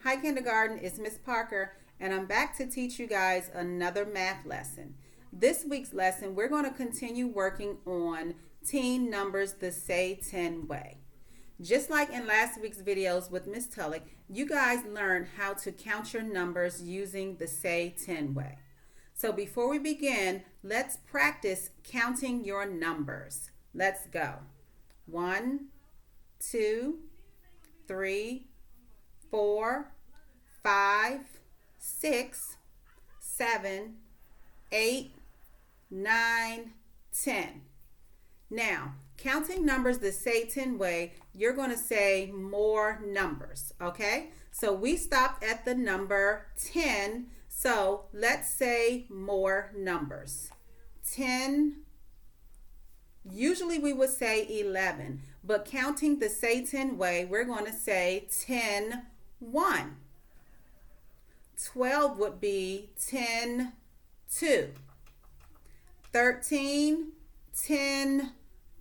Hi kindergarten, it's Miss Parker and I'm back to teach you guys another math lesson. This week's lesson, we're going to continue working on teen numbers the Say 10 way. Just like in last week's videos with Miss Tullock, you guys learned how to count your numbers using the Say 10 way. So before we begin, let's practice counting your numbers. Let's go. 1, 2, 3, 4, 5, 6, 7, 8, 9, 10. Now, counting numbers the Say 10 way, you're going to say more numbers, okay? So we stopped at the number 10, so let's say more numbers. 10, usually we would say 11, but counting the Say 10 way, we're going to say 10, 1. 12 would be 10, 2. 13, 10,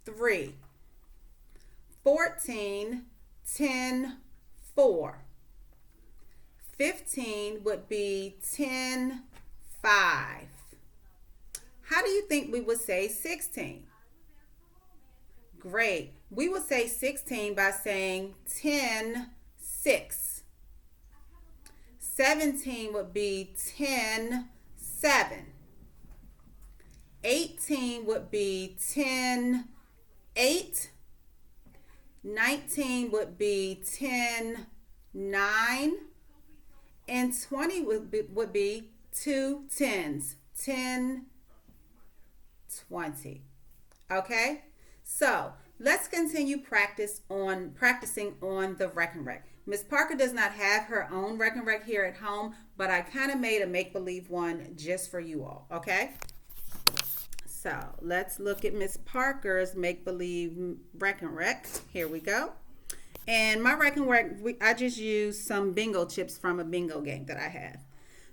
3. 14, 10, 4. 15 would be 10, 5. How do you think we would say 16? Great. We would say 16 by saying 10, 6. 17 would be 10, 7. 18 would be 10, 8. 19 would be 10, 9. And 20 would be 2 tens, 10, 20. Okay? So let's continue practicing on the Reckon Rec. Miss Parker does not have her own Reckon Rec here at home, but I kind of made a make-believe one just for you all, okay? So let's look at Miss Parker's make-believe Reckon Rec. Here we go. And my Reckon Rec, I just used some bingo chips from a bingo game that I have.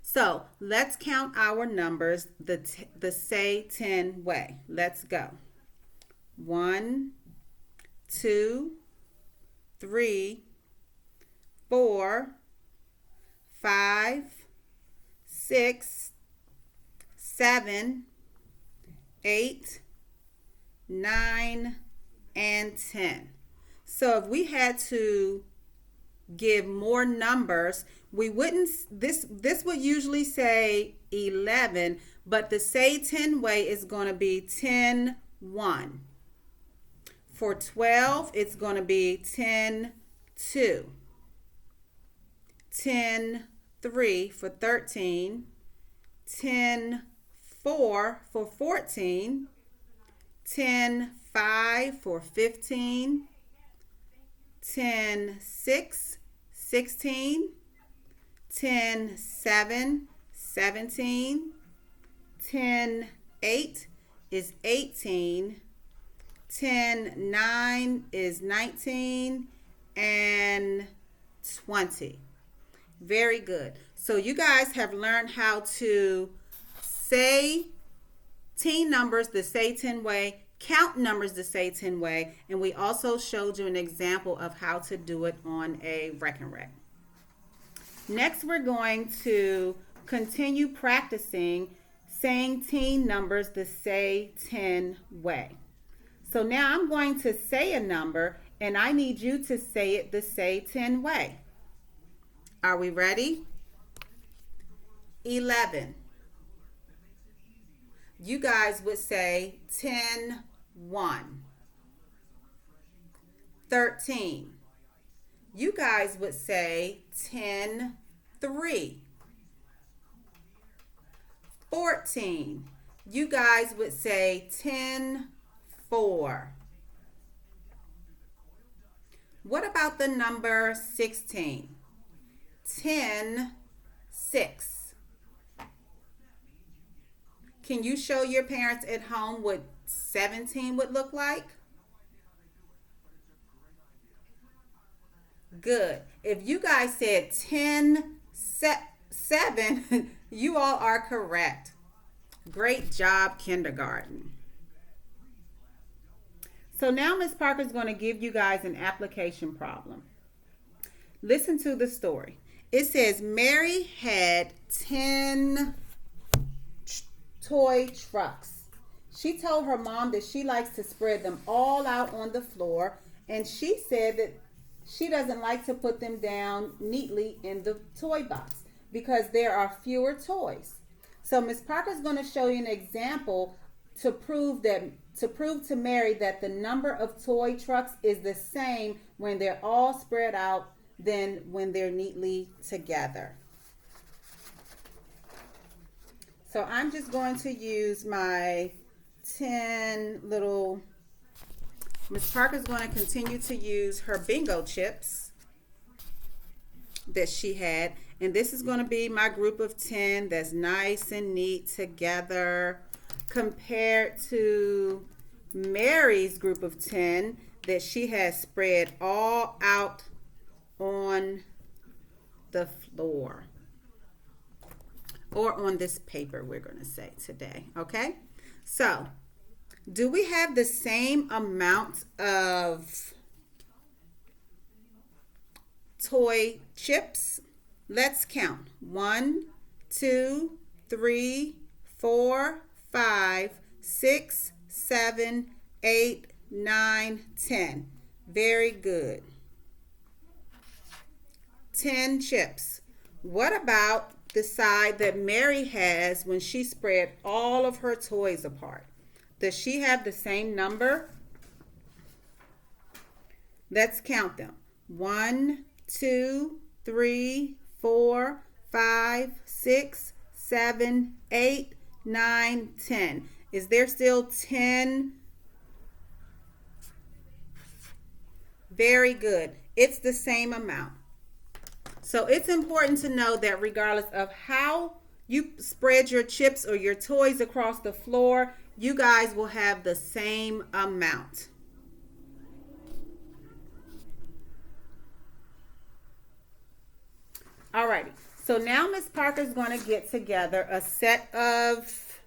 So let's count our numbers the Say 10 way. Let's go. 1, 2, 3, 4, 5, 6, 7, 8, 9, and 10. So if we had to give more numbers, we wouldn't, this would usually say 11, but the Say 10 way is going to be 10, 1. For 12, it's going to be 10, 2. 10, 3 for 13. 10, 4 for 14. 10, 5 for 15. 10, 6, 16. 10, 7, 17. 10, 8 is 18. 10, 9 is 19, and 20. Very good. So you guys have learned how to say teen numbers the Say 10 way, count numbers the Say 10 way, and we also showed you an example of how to do it on a Reckon Rec. Next, we're going to continue practicing saying teen numbers the Say 10 way. So now I'm going to say a number and I need you to say it the Say 10 way. Are we ready? 11. You guys would say 10, 1. 13. You guys would say 10, 3. 14. You guys would say 10, 4. What about the number 16? 10, 6. Can you show your parents at home what 17 would look like? Good. If you guys said 10, 7, you all are correct. Great job, kindergarten. So now Miss Parker is going to give you guys an application problem. Listen to the story. It says Mary had 10 toy trucks. She told her mom that she likes to spread them all out on the floor, and she said that she doesn't like to put them down neatly in the toy box because there are fewer toys. So Miss Parker's going to show you an example to prove to Mary that the number of toy trucks is the same when they're all spread out than when they're neatly together. So I'm just going to use my 10 little, Miss Parker's going to continue to use her bingo chips that she had. And this is going to be my group of 10 that's nice and neat together compared to Mary's group of 10 that she has spread all out on the floor. Or on this paper, we're going to say today, okay? So, do we have the same amount of toy chips? Let's count. 1, 2, 3, 4, 5, 6, 7, 8, 9, 10. Very good. 10 chips. What about the side that Mary has when she spread all of her toys apart? Does she have the same number? Let's count them. 1, 2, 3, 4, 5, 6, 7, 8, 9, 10. Is there still 10? Very good. It's the same amount. So it's important to know that regardless of how you spread your chips or your toys across the floor, you guys will have the same amount. Alrighty, so now Miss Parker's going to get together a set of,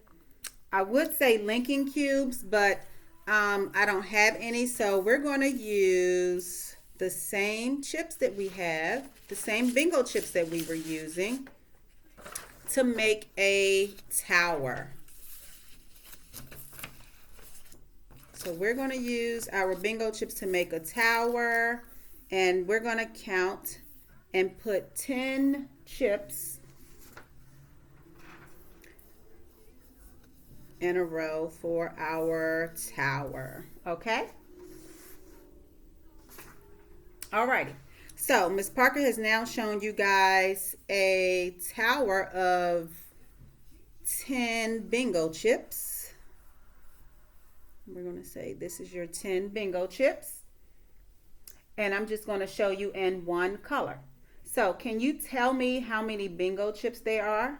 I would say linking cubes, but I don't have any, so we're going to use the same chips that we have, the same bingo chips that we were using to make a tower. So we're going to use our bingo chips to make a tower, and we're going to count and put 10 chips in a row for our tower. Okay? Alrighty. So Miss Parker has now shown you guys a tower of 10 bingo chips. We're going to say this is your 10 bingo chips. And I'm just going to show you in one color. So can you tell me how many bingo chips there are?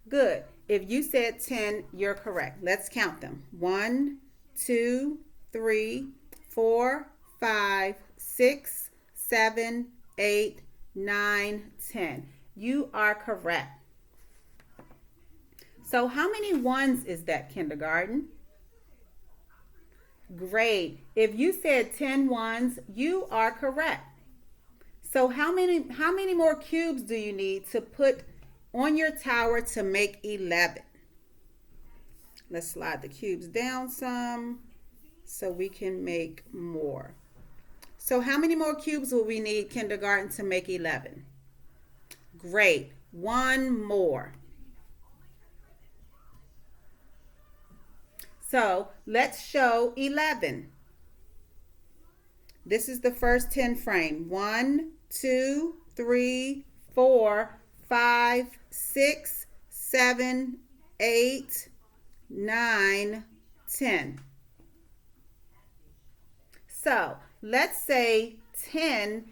Good. If you said 10, you're correct. Let's count them. 1, 2, 3, 4, 5, 6, 7, 8, 9, 10. You are correct. So how many ones is that, kindergarten? Great. If you said 10 ones, you are correct. So how many more cubes do you need to put on your tower to make 11? Let's slide the cubes down some so we can make more. So how many more cubes will we need, kindergarten, to make 11? Great. One more. So let's show 11. This is the first 10 frame. 1, 2, 3, 4, 5, 6, 7, 8, 9, 10. So let's say 10,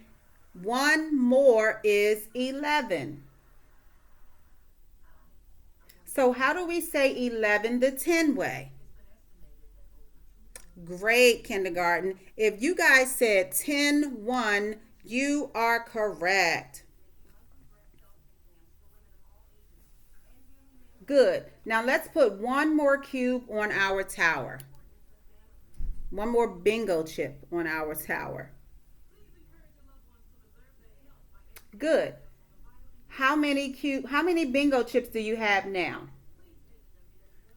one more is 11. So how do we say 11 the 10 way? Great, kindergarten. If you guys said 10, 1, you are correct. Good. Now let's put one more cube on our tower. One more bingo chip on our tower. Good. How many bingo chips do you have now?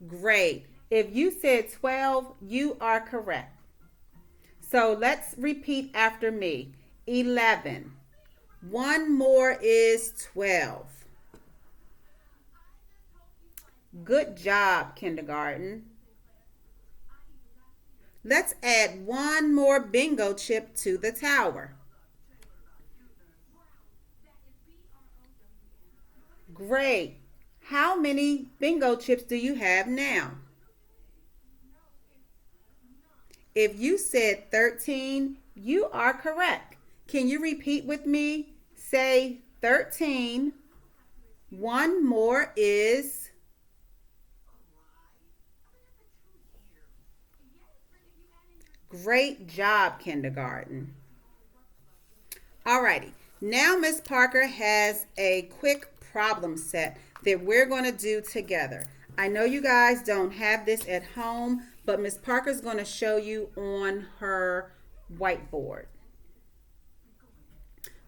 Great. If you said 12, you are correct. So let's repeat after me. 11. One more is 12. Good job, kindergarten. Let's add one more bingo chip to the tower. Great. How many bingo chips do you have now? If you said 13, you are correct. Can you repeat with me? Say 13. One more is... Great job, kindergarten. Alrighty. Now Miss Parker has a quick problem set that we're going to do together. I know you guys don't have this at home, but Miss Parker's going to show you on her whiteboard.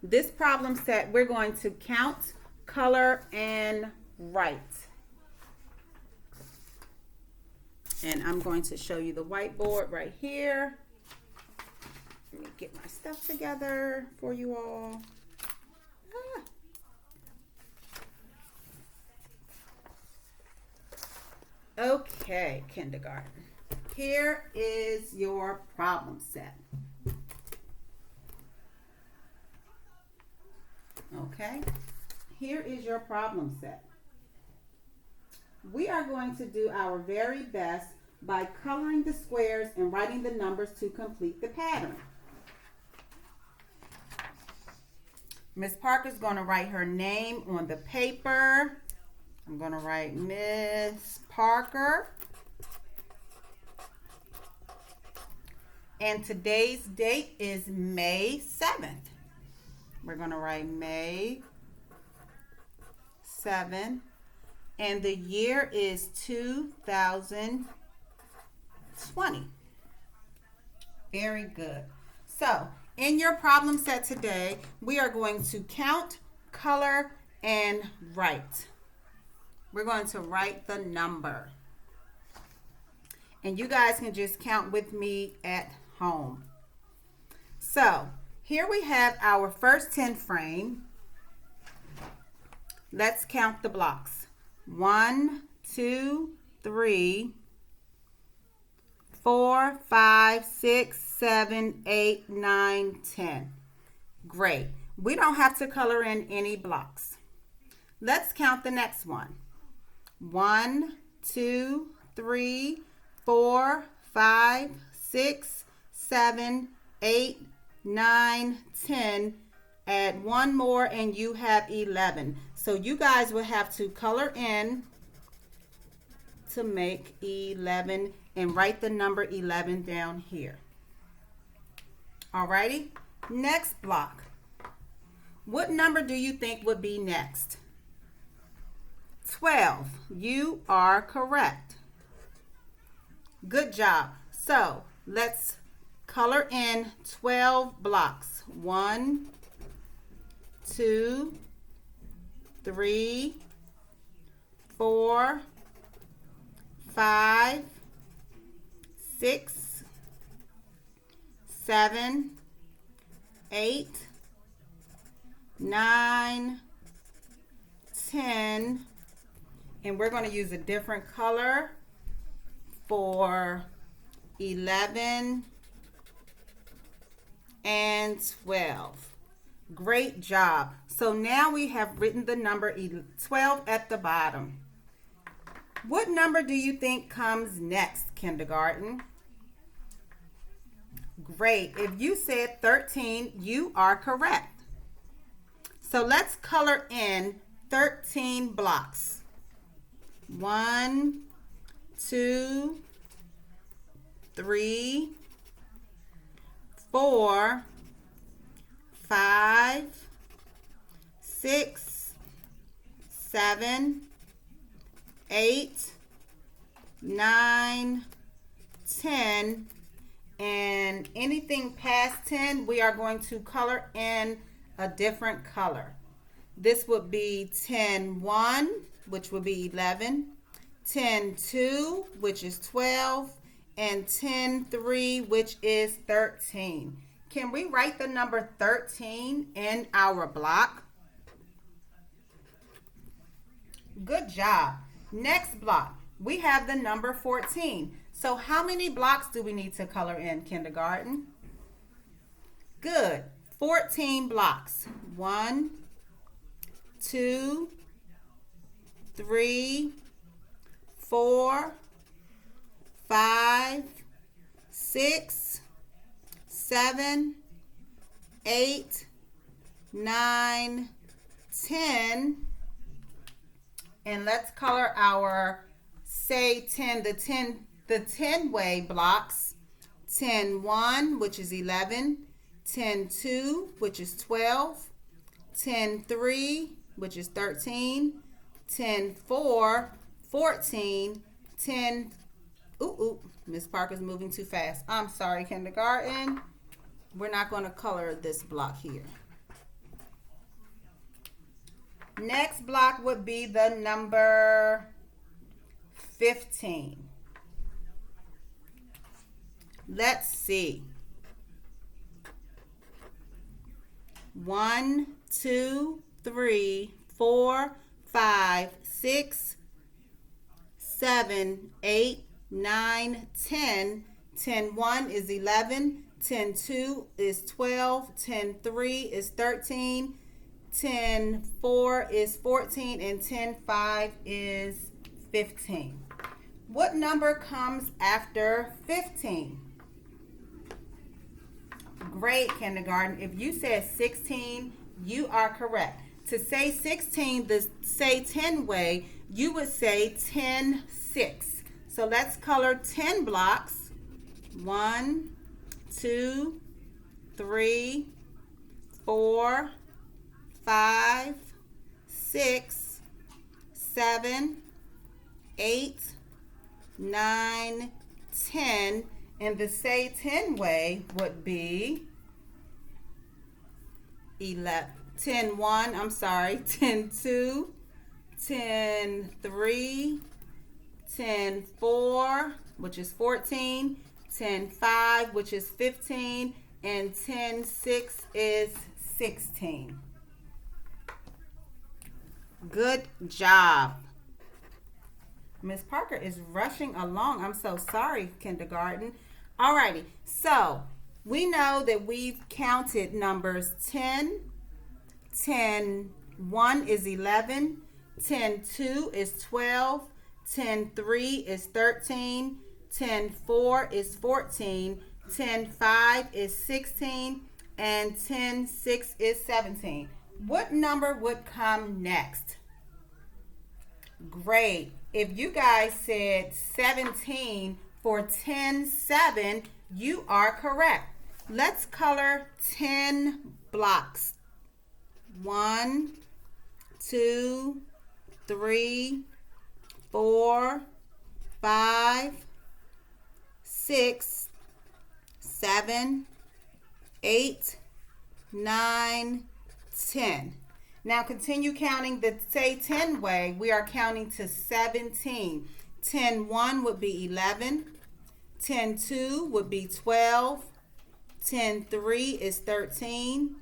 This problem set, we're going to count, color, and write. And I'm going to show you the whiteboard right here. Let me get my stuff together for you all. Okay, kindergarten. Here is your problem set. Okay, here is your problem set. We are going to do our very best by coloring the squares and writing the numbers to complete the pattern. Miss Parker's going to write her name on the paper. I'm going to write Miss Parker. And today's date is May 7th. We're going to write May 7th. And the year is 2020. Very good. So, in your problem set today, we are going to count, color, and write. We're going to write the number. And you guys can just count with me at home. So, here we have our first 10 frame. Let's count the blocks. 1, 2, 3, 4, 5, 6, 7, 8, 9, 10. Great. We don't have to color in any blocks. Let's count the next one. 1, 2, 3, 4, 5, 6, 7, 8, 9, 10. Add one more and you have 11. So you guys will have to color in to make 11 and write the number 11 down here. Alrighty, next block. What number do you think would be next? 12. You are correct. Good job. So let's color in 12 blocks. 1, 2, 3, 4, 5, 6, 7, 8, 9, 10, and we're going to use a different color for 11 and 12. Great job. So now we have written the number 12 at the bottom. What number do you think comes next, kindergarten? Great. If you said 13, you are correct. So let's color in 13 blocks. 1, 2, 3, 4, 5, 6, 7, 8, 9, 10, and anything past 10, we are going to color in a different color. This would be 10-1, which would be 11, 10-2, which is 12, and 10-3, which is 13. Can we write the number 13 in our block? Good job. Next block, we have the number 14. So how many blocks do we need to color in, kindergarten? Good. 14 blocks. 1, 2, 3, 4, 5, 6, 7, 8, 9, 10. And let's color our, say, 10, the 10-way blocks. 10-1, which is 11, 10-2, which is 12, 10-3, which is 13, 10-4, 14, 10, Miss Parker's moving too fast. I'm sorry, kindergarten. We're not going to color this block here. Next block would be the number 15. Let's see. 1, 2, 3, 4, 5, 6, 7, 8, 9, 10. 10-1 is 11. 10-2 is 12. 10-3 is 13. 10-4 is 14. And 10-5 is 15. What number comes after 15? Great, kindergarten. If you said 16, you are correct. To say 16 the say 10 way, you would say 10-6. So let's color 10 blocks. 1, 2, 3, 4, 5, 6, 7, 8, 9, 10. And the say 10 way would be 10-1, I'm sorry, 10-2, 10-3, 10-4, which is 14, 10-5, which is 15, and 10-6 is 16. Good job. Miss Parker is rushing along. I'm so sorry, kindergarten. Alrighty, so we know that we've counted numbers 10, 10-1 is 11, 10-2 is 12, 10-3 is 13, 10-4 is 14, 10-5 is 16, and 10-6 is 17. What number would come next? Great. If you guys said 17 for 10-7, you are correct. Let's color 10 blocks. 1, 2, 3, 4, 5, 6, 7, 8, 9, 10. Now continue counting the say 10 way. We are counting to 17. 10-1 would be 11. 10-2 would be 12. 10-3 is 13.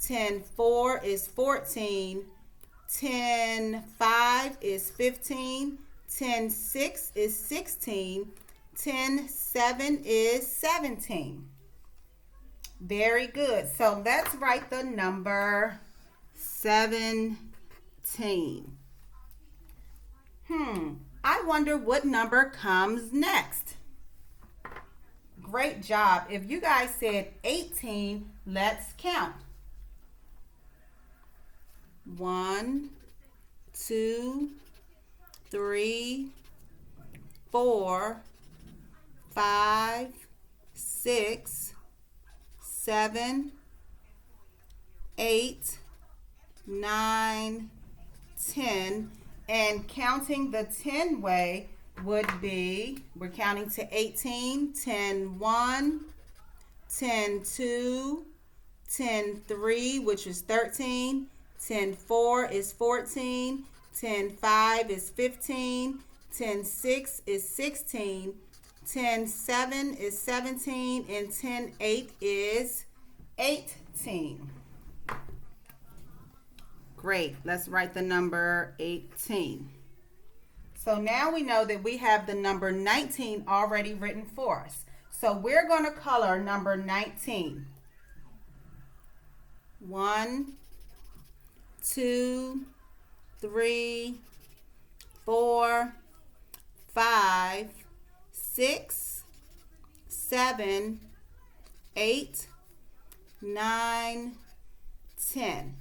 10-4 is 14. 10-5 is 15. 10-6 is 16. 10-7 is 17. Very good. So let's write the number 17. I wonder what number comes next. Great job. If you guys said 18, let's count. 1, 2, 3, 4, 5, 6, 7, 8, 9, 10, and counting the 10 way would be, we're counting to 18, 10-1, 10-2, 10-3, which is 13, 10-4 is 14. 10-5 is 15. 10-6 is 16. 10-7 is 17. And 10-8 is 18. Great. Let's write the number 18. So now we know that we have the number 19 already written for us. So we're going to color number 19. 1, 2, 3, 4, 5, 6, 7, 8, 9, 10.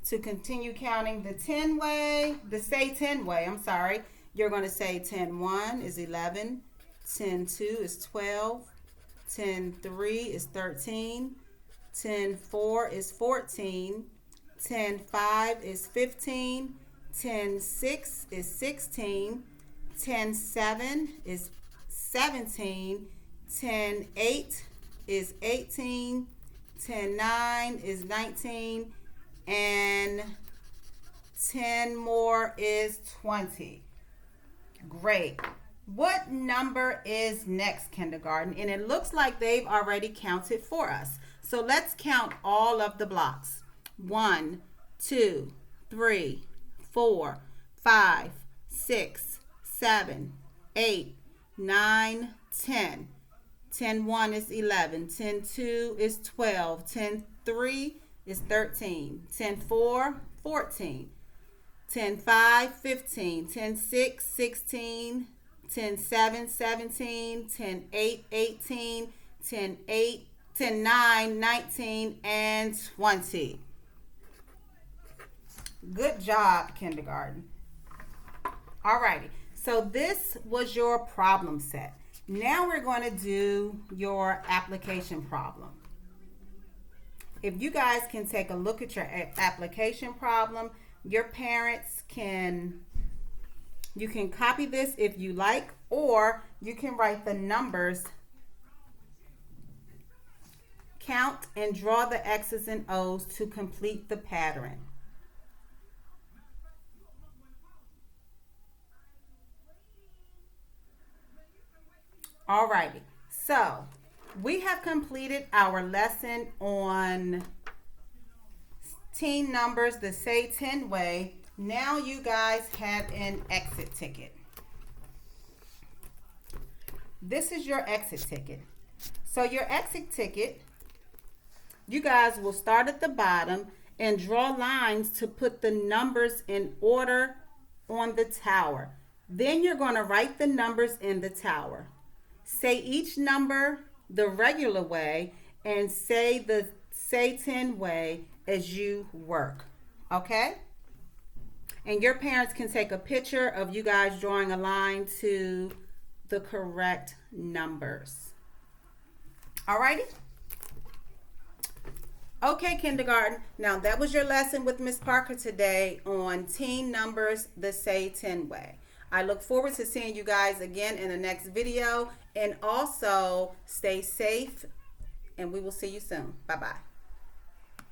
To continue counting the 10 way, say 10 way, you're going to say 10-1 is 11, 10-2 is 12, 10-3 is 13, 10-4 is 14, 10-5 is 15, 10-6 is 16, 10-7 is 17, 10-8 is 18, 10-9 is 19, and 10 more is 20. Great. What number is next, kindergarten? And it looks like they've already counted for us. So let's count all of the blocks. 1, 2, 3, 4, 5, 6, 7, 8, 9, 10. 10-1 is 11. 10-2 is 12. 10-3 is 13. 10-4, 14. 10-5, 15. 10-6, 16. 10-7, 17. 10-8, 18. 10-8, 10-9, 19, and 20. Good job, kindergarten. Alrighty, so this was your problem set. Now we're going to do your application problem. If you guys can take a look at your application problem, your parents you can copy this if you like, or you can write the numbers, count, and draw the X's and O's to complete the pattern. Alrighty, so we have completed our lesson on teen numbers the Say 10 way. Now you guys have an exit ticket. This is your exit ticket. So your exit ticket, you guys will start at the bottom and draw lines to put the numbers in order on the tower. Then you're going to write the numbers in the tower. Say each number the regular way and say the Say 10 way as you work. Okay? And your parents can take a picture of you guys drawing a line to the correct numbers. Alrighty? Okay, kindergarten. Now that was your lesson with Miss Parker today on teen numbers the Say 10 way. I look forward to seeing you guys again in the next video. And also stay safe, and we will see you soon. Bye-bye.